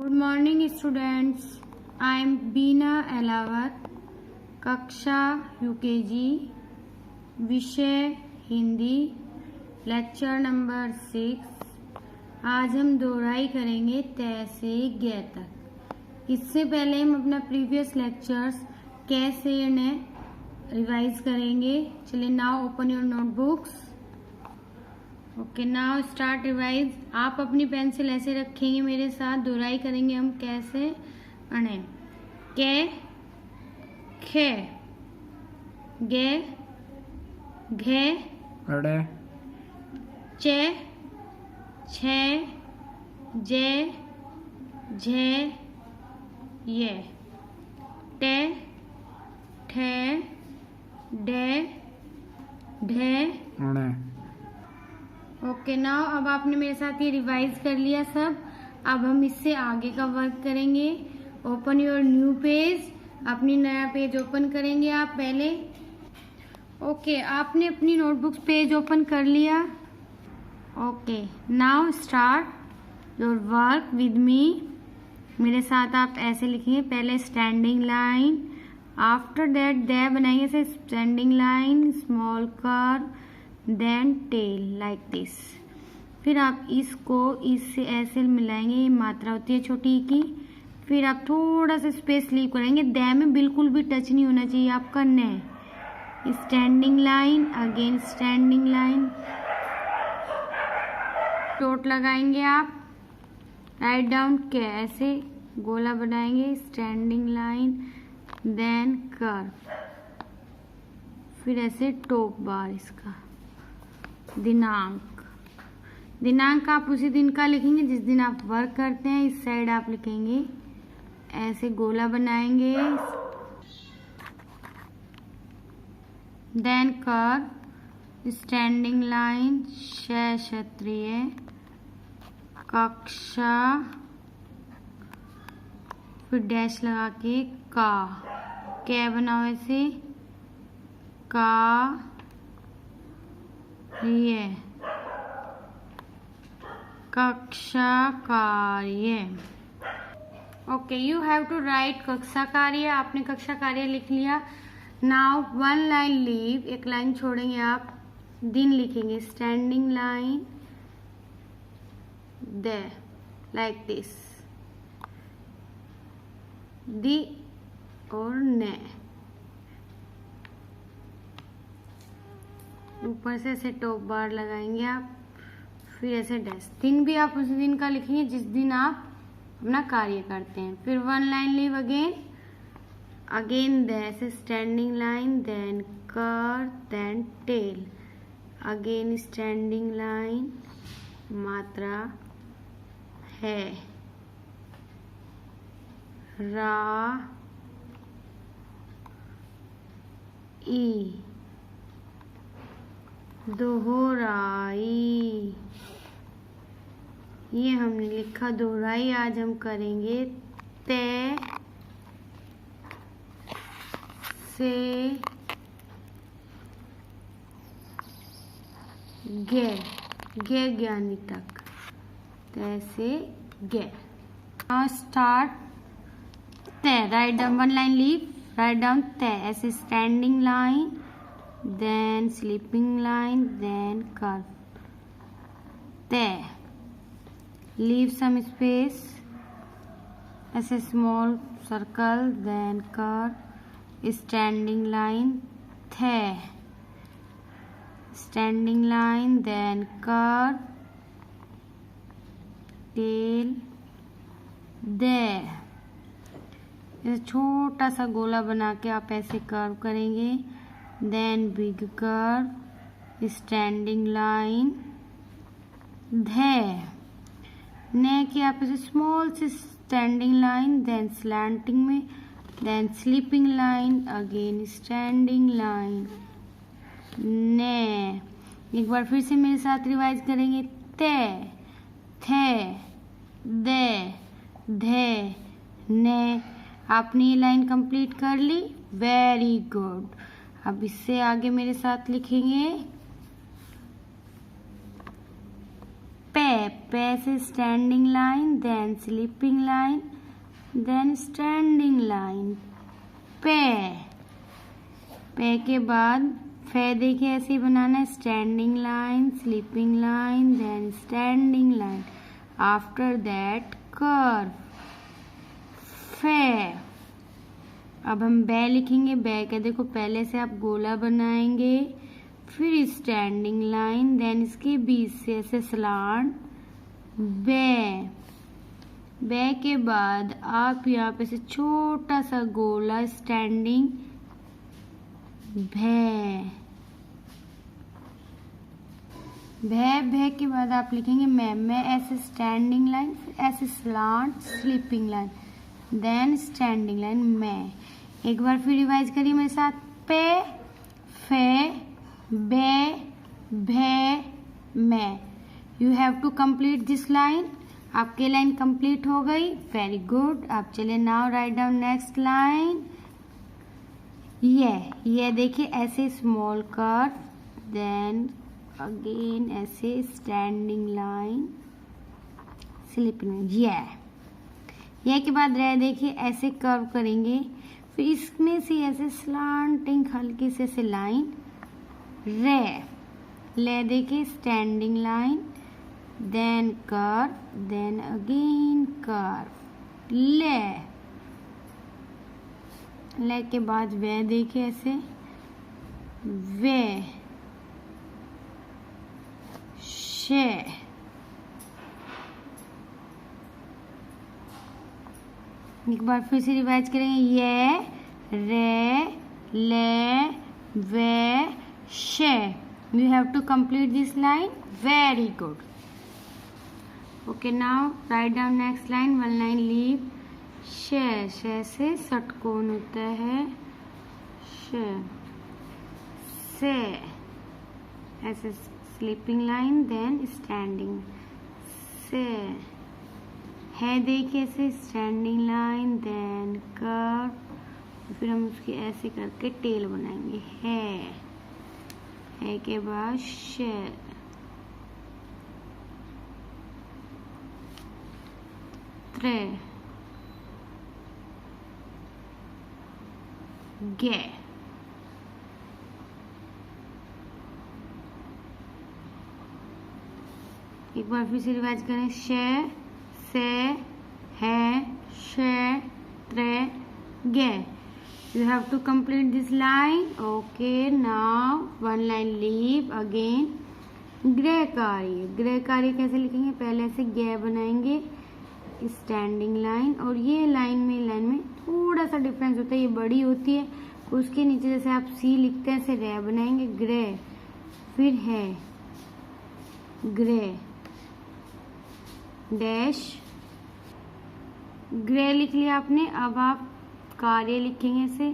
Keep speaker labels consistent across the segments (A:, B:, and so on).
A: Good morning students, I am Beena Alawat, कक्षा UKG, विषय Hindi, lecture number 6। आज हम दोहराई करेंगे तय से ज्ञ तक। इससे पहले हम अपना प्रीवियस लेक्चर्स कैसे ने रिवाइज करेंगे। चलिए, now open your notebooks. Okay, now start revise. आप अपनी पेंसिल ऐसे रखेंगे, मेरे साथ दोहराई करेंगे हम कैसे। अणे के, खे, गे, घे,
B: अड़े,
A: चे, छे, जे, झे, ये, टे, ठे, डे, ढे,
B: अणे।
A: ओके, नाउ अब आपने मेरे साथ ये रिवाइज कर लिया सब। अब हम इससे आगे का वर्क करेंगे। Open your new page. अपनी नया पेज ओपन करेंगे आप पहले। ओके, आपने अपनी नोटबुक्स पेज ओपन कर लिया। Okay, now start your work with me. मेरे साथ आप ऐसे लिखेंगे, पहले standing line, after that they बनाएंगे ऐसे standing line, small curve, then tail like this. फिर आप इसको इससे ऐसे मिलाएंगे, ये मात्रा होती है छोटी की। फिर आप थोड़ा सा स्पेस लीव करेंगे, दे में बिल्कुल भी टच नहीं होना चाहिए आपका ने। Standing line, again standing line, dot लगाएंगे आप, राइट डाउन के ऐसे गोला बनाएंगे, स्टैंडिंग लाइन, देन कर्व, फिर ऐसे टॉप बार इसका। दिनांक आप उसी दिन का लिखेंगे जिस दिन आप वर्क करते हैं। इस साइड आप लिखेंगे, ऐसे गोला बनाएंगे, देन कर्व, स्टैंडिंग लाइन, क्षत्रिय, कक्षा, फिर डैश लगा के का, क्या बनाओ ऐसे, का, ये कक्षा कार्य। Okay, you have to write कक्षा कार्य। आपने कक्षा कार्य लिख लिया। नाउ वन लाइन लीव, एक लाइन छोड़ेंगे आप, दिन लिखेंगे, स्टैंडिंग लाइन, दे लाइक दिस, दी और ने, ऊपर से ऐसे टॉप बार लगाएंगे आप, फिर ऐसे डैश। दिन भी आप उसी दिन का लिखेंगे जिस दिन आप अपना कार्य करते हैं। फिर वन लाइन लीव, अगेन ऐसे standing line, then curve, then tail, again standing line, मात्रा है, रा, ई, दोहराई। ये हमने लिखा दोहराई। आज हम करेंगे ते से गे ज्ञानी तक, ते से गे। स्टार्ट ते, write down, one line leave, write down ते, ऐसे standing line, then sleeping line, then curve, te, leave some space, as a small circle, then curve, standing line, the, standing line, then curve, tail, there। छोटा सा गोला बना के आप ऐसे curve करेंगे, then big curve, standing line, there, ने की आप ऐसे स्मॉल से स्टैंडिंग लाइन, then slanting में, then sleeping line, again standing line, ने। एक बार फिर से मेरे साथ रिवाइज करेंगे, ते, थे, दे, धे, ने। आपने ये लाइन कंप्लीट कर ली, वेरी गुड। अब इससे आगे मेरे साथ लिखेंगे पे, पे से standing line, then sleeping line, then standing line. पे के बाद फे देखिए ऐसे ही बनाना है, standing line, sleeping line, then standing line, after that curve, फे। अब हम बे लिखेंगे। बे का देखो पहले से आप गोला बनाएंगे, फिर स्टैंडिंग लाइन, देन इसके बीच से ऐसे स्लांट, बे। बे के बाद आप यहाँ पे से छोटा सा गोला स्टैंडिंग, भे। भे के बाद आप लिखेंगे मैं ऐसे स्टैंडिंग लाइन, ऐसे slant, sleeping line, then standing line, मैं। एक बार फिर रिवाइज करिए मेरे साथ। पे, फे, बे, भे, मैं। You have to complete this line. आपकी लाइन कंप्लीट हो गई। Very good. आप चलिए now right down next line. ये देखिए ऐसे स्मॉल कर्व, देन अगेन ऐसे स्टैंडिंग लाइन, स्लीपिंग लाइन। ये के बाद रे देखिए ऐसे कर्व करेंगे, फिर इसमें से ऐसे स्लांटिंग हल्की से ऐसे लाइन, रे। ले देखिए standing line, then curve, then again curve, ले के बाद वे देखिए ऐसे, वे, शे। एक बार फिर से रिवाइज करेंगे। ये, रे, ले, वे, शे। You have to complete this line. Very good. Okay, now right down next line. One line leave. शे से षटकोण होता है, शे, से ऐसे स्लीपिंग लाइन, देन स्टैंडिंग, से। है देखिए ऐसे स्टैंडिंग लाइन, देन कर्व, फिर हम उसकी ऐसे करके टेल बनाएंगे। है के बाद शे, त्रे, गे। एक बार फिर से रिवाइज करें। शे, से, है, शे, त्रे, गे। You have to complete this line. Okay, now one line leave again. Grey कार्य। ग्रे कार्य कैसे लिखेंगे? पहले से गे बनाएंगे, स्टैंडिंग लाइन, और ये लाइन में थोड़ा सा डिफरेंस होता है, ये बड़ी होती है। उसके नीचे जैसे आप सी लिखते हैं ऐसे रे बनाएंगे, ग्रे, फिर है ग्रे डैश, ग्रे लिख लिया आपने। अब आप कार्य लिखेंगे ऐसे,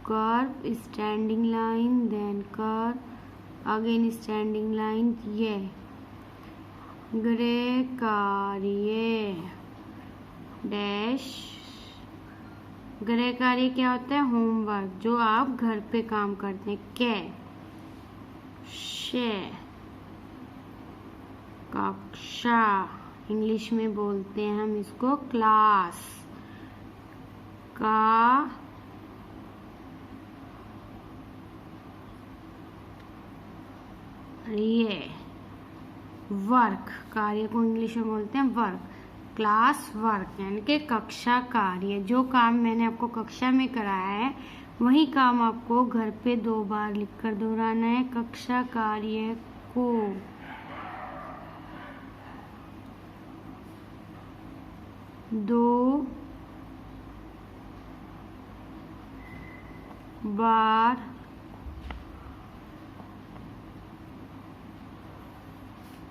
A: curve, standing line, then curve, again standing line, ये ग्रे कार्य डैश। ग्रे कार्य क्या होता है? होमवर्क, जो आप घर पे काम करते हैं। के, शे, कक्षा, इंग्लिश में बोलते हैं हम इसको क्लास। का, ये वर्क, कार्य को इंग्लिश में बोलते हैं वर्क। क्लास वर्क यानी कि कक्षा कार्य। जो काम मैंने आपको कक्षा में कराया है वही काम आपको घर पे 2 बार लिखकर दोहराना है। कक्षा कार्य को 2 बार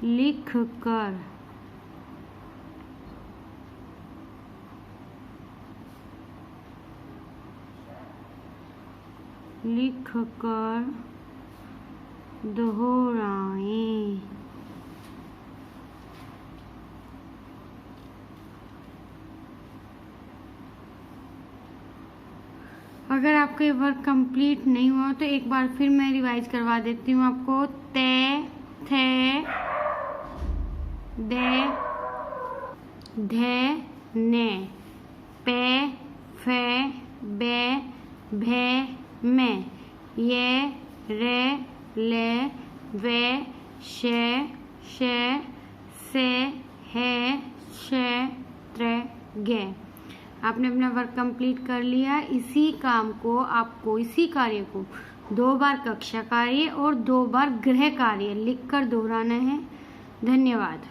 A: लिखकर दोहराएं। अगर आपका ये वर्क कंप्लीट नहीं हुआ तो एक बार फिर मैं रिवाइज करवा देती हूँ आपको। ते, थे, दे धे ने पे फे बे भे में ये रे ले वे शे से है शे त्रे गे। आपने अपना वर्क कंप्लीट कर लिया। इसी कार्य को 2 बार कक्षा कार्य और 2 बार गृह कार्य लिखकर दोहराना है। धन्यवाद।